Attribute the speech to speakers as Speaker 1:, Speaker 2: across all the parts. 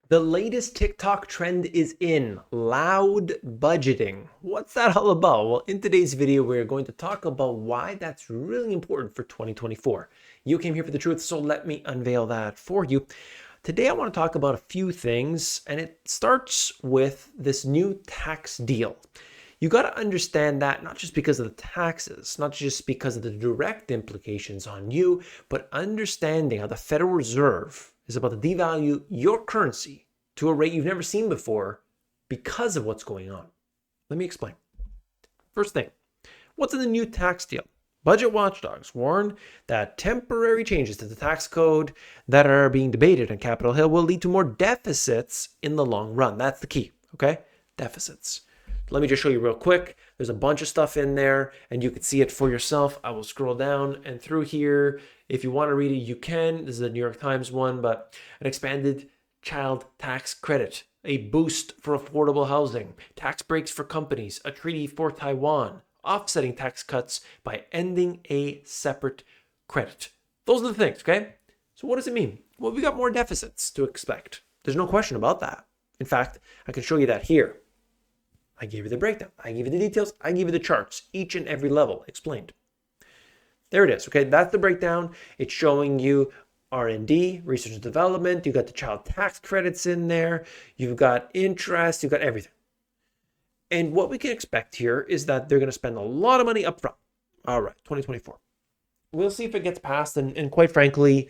Speaker 1: The latest TikTok trend is in loud budgeting. What's that all about? Well, in today's video, we're going to talk about why that's really important for 2024. You came here for the truth, so let me unveil that for you. Today, I want to talk about a few things, and it starts with this new tax deal. You got to understand that not just because of the taxes, not just because of the direct implications on you, but understanding how the Federal Reserve is about to devalue your currency to a rate you've never seen before because of what's going on. Let me explain. First thing, what's in the new tax deal? Budget watchdogs warn that temporary changes to the tax code that are being debated on Capitol Hill will lead to more deficits in the long run. That's the key, okay? Deficits. Let me just show you real quick. There's a bunch of stuff in there and you can see it for yourself. I will scroll down and through here. If you want to read it, you can. This is a New York Times one, but an expanded child tax credit, a boost for affordable housing, tax breaks for companies, a treaty for Taiwan, offsetting tax cuts by ending a separate credit. Those are the things, okay? So what does it mean? Well, we got more deficits to expect. There's no question about that. In fact, I can show you that here. I gave you the breakdown. I gave you the details. I gave you the charts, each and every level explained. There it is. Okay, that's the breakdown. It's showing you R&D, research and development. You've got the child tax credits in there. You've got interest. You've got everything. And what we can expect here is that they're going to spend a lot of money up front. All right, 2024. We'll see if it gets passed. And quite frankly,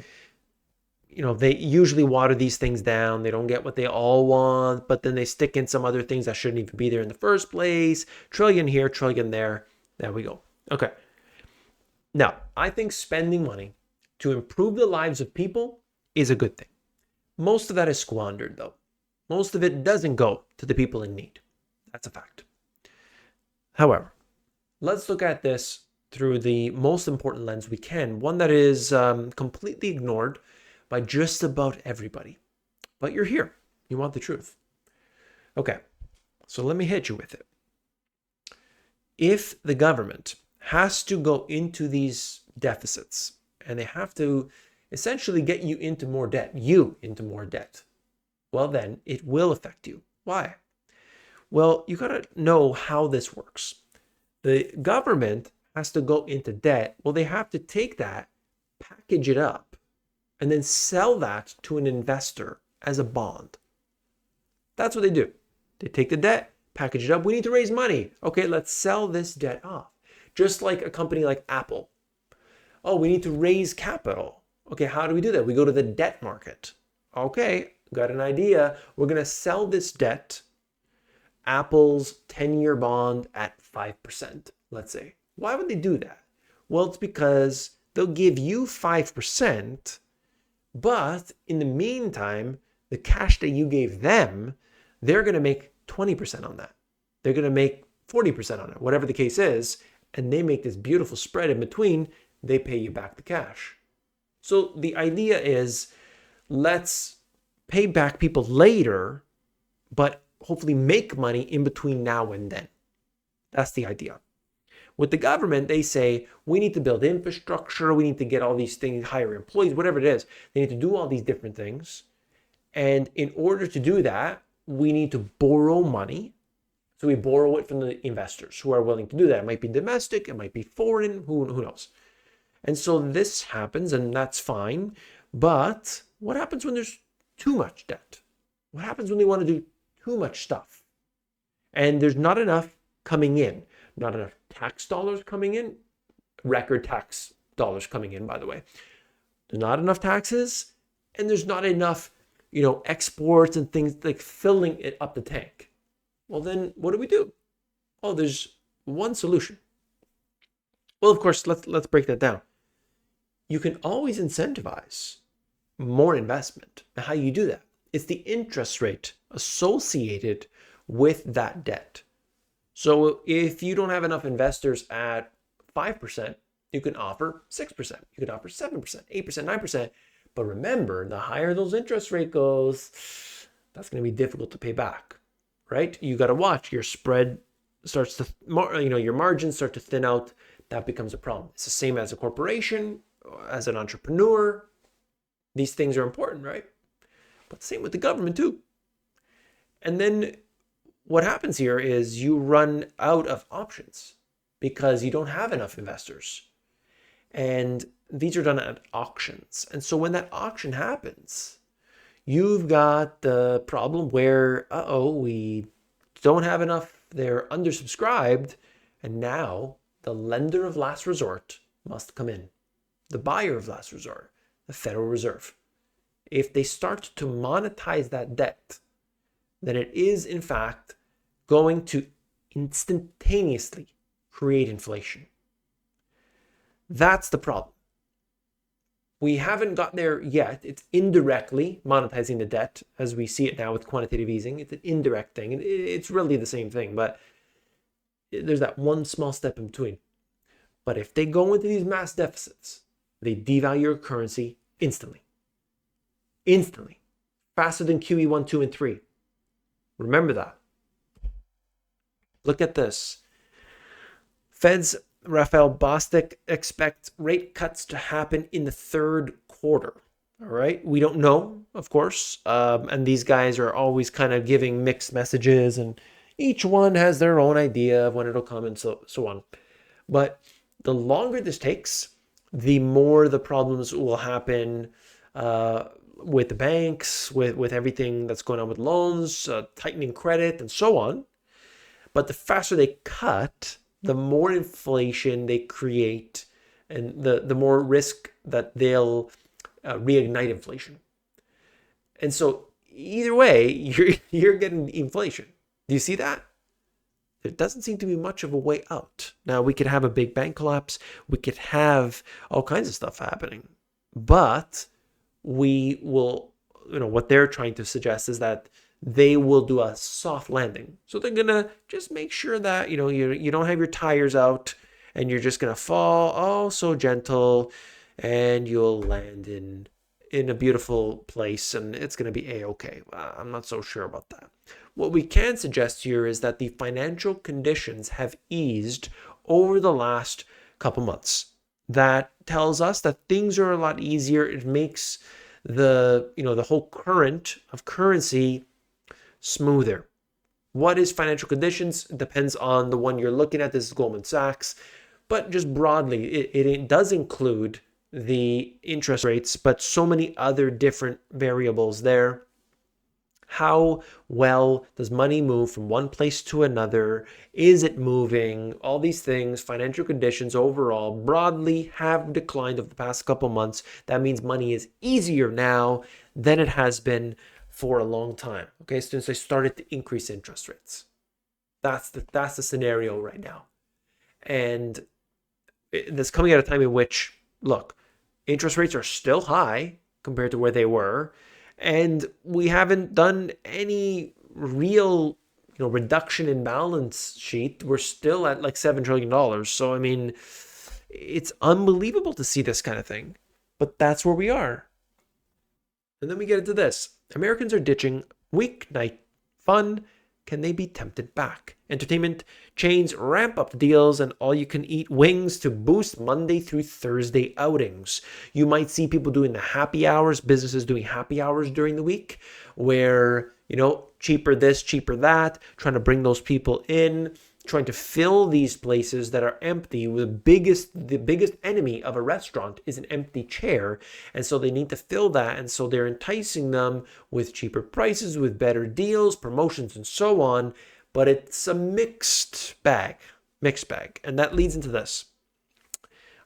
Speaker 1: they usually water these things down. They don't get what they all want, but then they stick in some other things that shouldn't even be there in the first place. Trillion here, trillion there. There we go. Okay. Now, I think spending money to improve the lives of people is a good thing. Most of that is squandered, though. Most of it doesn't go to the people in need. That's a fact. However, let's look at this through the most important lens we can, one that is completely ignored by just about everybody. But you're here. You want the truth. Okay, so let me hit you with it. If the government has to go into these deficits and they have to essentially get you into more debt, well then it will affect you. Why? Well, you got to know how this works. The government has to go into debt. Well, they have to take that, package it up, and then sell that to an investor as a bond. That's what they do. They take the debt, package it up. We need to raise money. Okay, let's sell this debt off. Just like a company like Apple. Oh, we need to raise capital. Okay, how do we do that? We go to the debt market. Okay, got an idea. We're going to sell this debt, Apple's 10-year bond at 5%, let's say. Why would they do that? Well, it's because they'll give you 5%, but in the meantime, the cash that you gave them, they're going to make 20% on that. They're going to make 40% on it, whatever the case is. And they make this beautiful spread in between. They pay you back the cash. So the idea is, let's pay back people later, but hopefully make money in between now and then. That's the idea. With the government, they say, we need to build infrastructure, we need to get all these things, hire employees, whatever it is. They need to do all these different things. And in order to do that, we need to borrow money. So we borrow it from the investors who are willing to do that. It might be domestic, it might be foreign, who knows. And so this happens, and that's fine. But what happens when there's too much debt? What happens when they want to do too much stuff? And there's not enough coming in, not enough tax dollars coming in, record tax dollars coming in, by the way. There's not enough taxes, and there's not enough, exports and things like filling it up the tank. Well, then what do we do? Oh, there's one solution. Well, of course, let's break that down. You can always incentivize more investment. Now, how you do that? It's the interest rate associated with that debt. So if you don't have enough investors at 5%, you can offer 6%. You can offer 7%, 8%, 9%. But remember, the higher those interest rate goes, that's going to be difficult to pay back. Right? You got to watch your spread starts to, your margins start to thin out. That becomes a problem. It's the same as a corporation, as an entrepreneur. These things are important, right? But same with the government too. And then what happens here is you run out of options because you don't have enough investors. And these are done at auctions. And so when that auction happens, you've got the problem where, we don't have enough, they're undersubscribed, and now the lender of last resort must come in, the buyer of last resort, the Federal Reserve. If they start to monetize that debt, then it is in fact going to instantaneously create inflation. That's the problem. We haven't got there yet. It's indirectly monetizing the debt as we see it now with quantitative easing. It's an indirect thing. It's really the same thing, but there's that one small step in between. But if they go into these mass deficits, they devalue your currency instantly. Instantly. Faster than QE 1, 2, and 3. Remember that. Look at this. Fed's Raphael Bostic expects rate cuts to happen in the third quarter. All right. We don't know, of course. And these guys are always kind of giving mixed messages, and each one has their own idea of when it'll come and so on. But the longer this takes, the more the problems will happen with the banks, with everything that's going on with loans, tightening credit, and so on. But the faster they cut, the more inflation they create, and the more risk that they'll reignite inflation. And so either way, you're getting inflation. Do you see that? There doesn't seem to be much of a way out. Now, we could have a big bank collapse. We could have all kinds of stuff happening. But we will, what they're trying to suggest is that they will do a soft landing. So they're going to just make sure that, you don't have your tires out and you're just going to fall so gentle, and you'll land in a beautiful place and it's going to be a-okay. I'm not so sure about that. What we can suggest here is that the financial conditions have eased over the last couple months. That tells us that things are a lot easier. It makes the whole current of currency smoother. What is financial conditions? It depends on the one you're looking at. This is Goldman Sachs. But just broadly, it does include the interest rates, but so many other different variables there. How well does money move from one place to another? Is it moving? All these things, financial conditions overall, broadly have declined over the past couple months. That means money is easier now than it has been for a long time. Okay, since they started to increase interest rates. That's the scenario right now. And that's coming at a time in which, look, interest rates are still high compared to where they were. And we haven't done any real, reduction in balance sheet. We're still at like $7 trillion. So, I mean, it's unbelievable to see this kind of thing. But that's where we are. And then we get into this. Americans are ditching weeknight fun. Can they be tempted back? Entertainment chains ramp up deals and all-you-can-eat wings to boost Monday through Thursday outings. You might see people doing the happy hours, businesses doing happy hours during the week, where, cheaper this, cheaper that, trying to bring those people in, trying to fill these places that are empty. The biggest enemy of a restaurant is an empty chair, and so they need to fill that, and so they're enticing them with cheaper prices, with better deals, promotions, and so on. But it's a mixed bag, and that leads into this.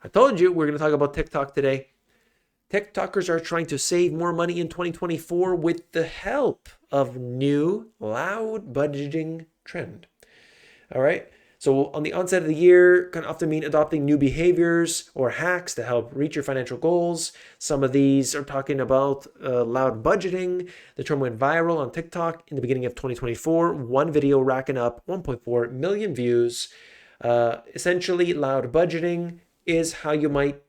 Speaker 1: I told you we're going to talk about TikTok today. TikTokers are trying to save more money in 2024 with the help of new loud budgeting trend. All right. So on the onset of the year, can often mean adopting new behaviors or hacks to help reach your financial goals. Some of these are talking about loud budgeting. The term went viral on TikTok in the beginning of 2024. One video racking up 1.4 million views. Essentially, loud budgeting is how you might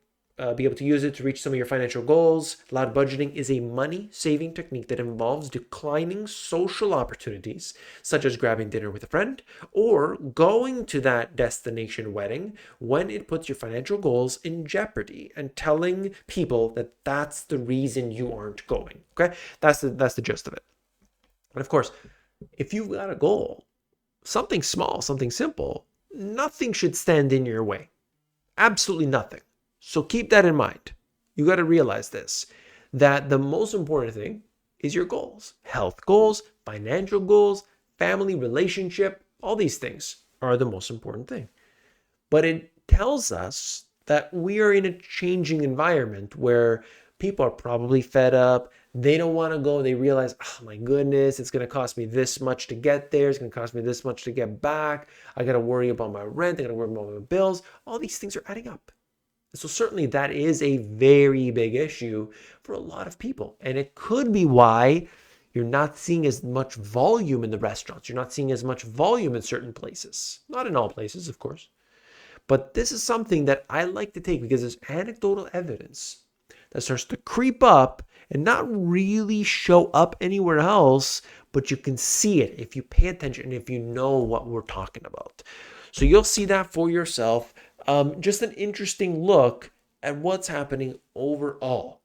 Speaker 1: be able to use it to reach some of your financial goals. Loud budgeting is a money-saving technique that involves declining social opportunities, such as grabbing dinner with a friend or going to that destination wedding when it puts your financial goals in jeopardy, and telling people that that's the reason you aren't going. Okay, that's the gist of it. And of course, if you've got a goal, something small, something simple, nothing should stand in your way. Absolutely nothing. So keep that in mind. You got to realize this, that the most important thing is your goals. Health goals, financial goals, family, relationship, all these things are the most important thing. But it tells us that we are in a changing environment where people are probably fed up. They don't want to go. They realize, oh my goodness, it's going to cost me this much to get there. It's going to cost me this much to get back. I got to worry about my rent. I got to worry about my bills. All these things are adding up. So certainly that is a very big issue for a lot of people. And it could be why you're not seeing as much volume in the restaurants. You're not seeing as much volume in certain places. Not in all places, of course. But this is something that I like to take because there's anecdotal evidence that starts to creep up and not really show up anywhere else, but you can see it if you pay attention and if you know what we're talking about. So you'll see that for yourself. Just an interesting look at what's happening overall.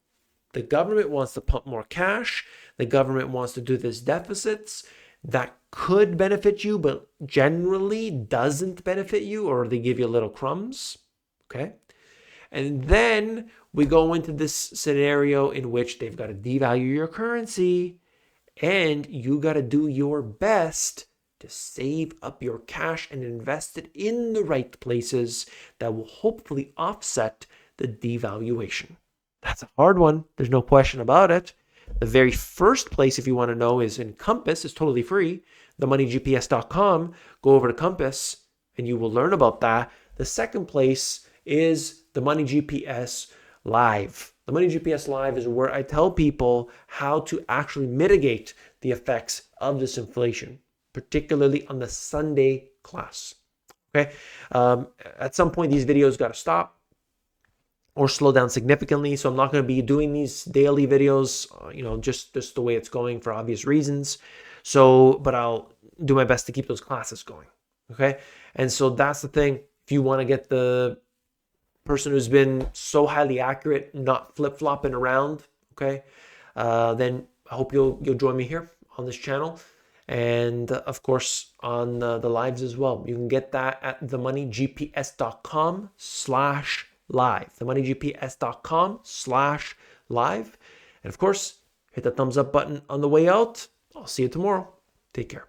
Speaker 1: The government wants to pump more cash. The government wants to do this deficits. That could benefit you, but generally doesn't benefit you, or they give you little crumbs. Okay. And then we go into this scenario in which they've got to devalue your currency and you got to do your best to save up your cash and invest it in the right places that will hopefully offset the devaluation. That's a hard one. There's no question about it. The very first place, if you want to know, is in Compass. It's totally free. themoneygps.com. Go over to Compass and you will learn about that. The second place is the Money GPS Live. The Money GPS Live is where I tell people how to actually mitigate the effects of this inflation, particularly on the Sunday class. Okay. At some point, these videos got to stop or slow down significantly. So I'm not going to be doing these daily videos, just the way it's going for obvious reasons. So, but I'll do my best to keep those classes going. Okay. And so that's the thing. If you want to get the person who's been so highly accurate, not flip-flopping around, okay, then I hope you'll join me here on this channel. And of course, on the lives as well. You can get that at themoneygps.com/live. themoneygps.com/live. And of course, hit the thumbs up button on the way out. I'll see you tomorrow. Take care.